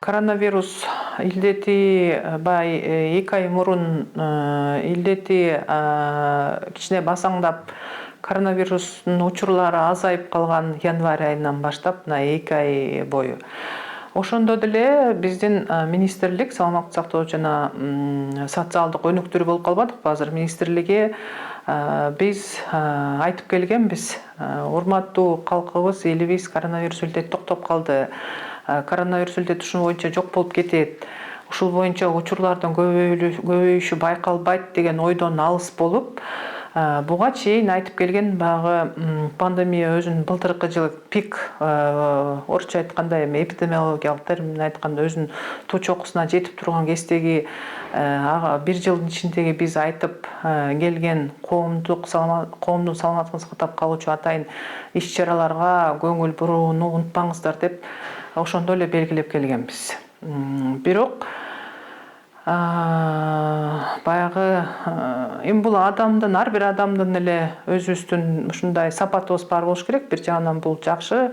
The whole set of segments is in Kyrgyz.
Коронавирус илдети бай 2 ай мурун илдети кичине басаңдап коронавирустун учурлары азайып калган январь айынан баштап мына 2 ай бою. Ошондо деле биздин министрлик саламаттык сактоо жана социалдык өнүктүрүү болуп калбадыкпы азыр министрлиги биз айтып келгенбиз, урматтуу калкыбыз, элибиз коронавирус илдети токтоп калды. Коронавирус илдети ушул боюнча жок болуп кетет. Ушул боюнча учурлардын көбөйүшү байкалбайт деген ойдон алыс болуп, буга чейин айтып келген багы пандемия өзүнүн былтыркы жылы пик, орусча айтканда эми эпидемиологиялык термин менен айтканда өзүнүн туу чокусуна жетип турган кездеги бир жылдын ичиндеги биз айтып келген коомдун саламаттыгын сактап калуучу атайын иш-чараларга көңүл бурууну унутпаңыздар деп ошондо эле белгилеп келгенбиз. Бирок баягы эми бул адамдын, ар бир адамдын эле өзүбүздүн ушундай сапатыбыз бар болуш керек. Бир жагынан бул жакшы,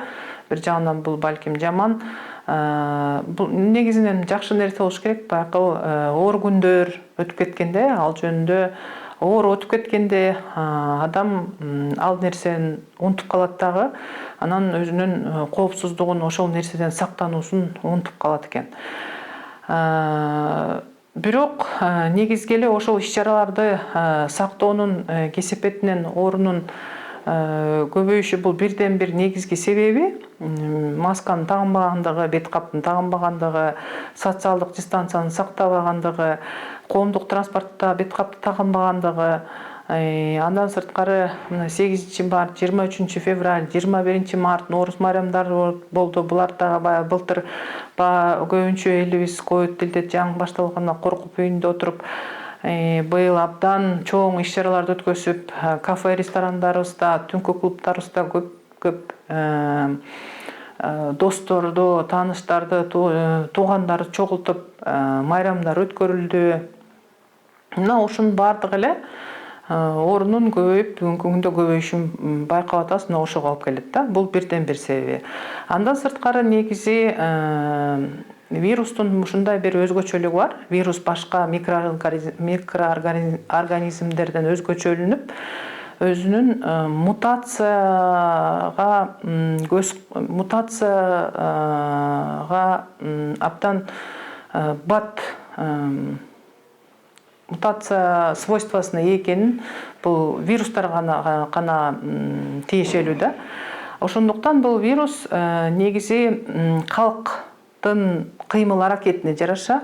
бир жагынан бул балким жаман. Бул негизинен жакшы нерсе болуш керек. Баягы оор күндөр өтүп кеткенде, ал жөнүндө оор өтүп кеткенде адам ал нерсени унутуп калат дагы, анан өзүнүн коопсуздугун, ошол нерседен сактануусун унутуп калат экен. Бирок негизги эле ошол иш-чараларды сактоонун кесепетинен оорунун көбөйүшү бул бирден бир негизги себеби масканын тагынбагандыгы, бет каптын тагынбагандыгы, социалдык дистанцияны сактабагандыгы, коомдук транспортто бет капты тагынбагандыгы. Андан сырткары 8 март, 23 февраль, 21 март Нооруз майрамдары болду. Булар дагы баягы былтыр көбүнчө элибиз ковид илдети жаңы башталганда коркуп үйүндө отуруп, быйыл абдан чоң иш-чараларды өткөзүп, кафе, ресторандарыбызда, түнкү клубтарыбызда көп досторду, тааныштарды, туугандарды чогултуп майрамдар өткөрүлдү. Мына ушунун баардыгы эле оорунун көбөйүп, бүгүнкү күндө көбөйүшүн байкап атабыз, мына ошого алып келет да. Бул бирден бир себеби. Андан сырткары негизи вирустун ушундай бир өзгөчөлүгү бар. Вирус башка микроорганизмдерден өзгөчөлүнүп, өзүнүн мутацияга абдан бат мутация свойствосуна ээ экенин бул вирустарга гана тиешелүү да. Ошондуктан бул вирус негизи калктын кыймыл аракетине жараша,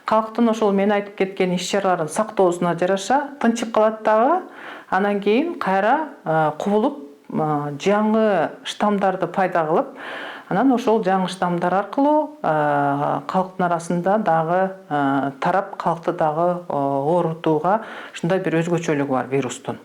калктын ошол мен айтып кеткен иш-чараларын сактоосуна жараша тынчып калат дагы, анан кийин кайра кубулуп жаңы штаммдарды пайда кылып, анан ошол жаңы штаммдар аркылуу калктын арасында дагы тарап, калкты дагы оорутууга ушундай бир өзгөчөлүгү бар вирустун.